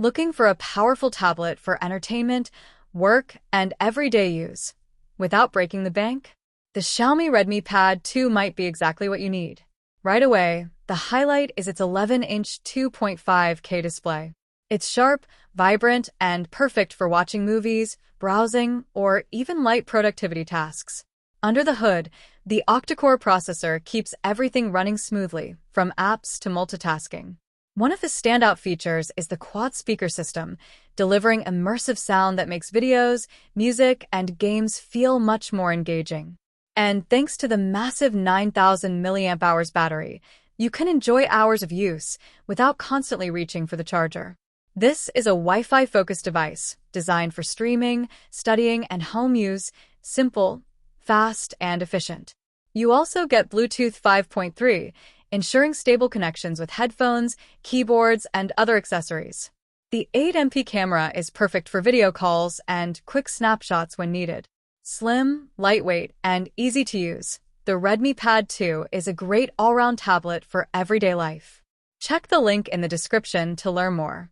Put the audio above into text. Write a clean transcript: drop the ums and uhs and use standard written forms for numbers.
Looking for a powerful tablet for entertainment, work, and everyday use without breaking the bank? The Xiaomi Redmi Pad 2 might be exactly what you need. Right away, the highlight is its 11-inch 2.5K display. It's sharp, vibrant, and perfect for watching movies, browsing, or even light productivity tasks. Under the hood, the Octa-core processor keeps everything running smoothly, from apps to multitasking. One of the standout features is the quad speaker system, delivering immersive sound that makes videos, music, and games feel much more engaging. And thanks to the massive 9,000 mAh battery, you can enjoy hours of use without constantly reaching for the charger. This is a Wi-Fi focused device designed for streaming, studying, and home use, simple, fast, and efficient. You also get Bluetooth 5.3, ensuring stable connections with headphones, keyboards, and other accessories. The 8MP camera is perfect for video calls and quick snapshots when needed. Slim, lightweight, and easy to use, the Redmi Pad 2 is a great all-round tablet for everyday life. Check the link in the description to learn more.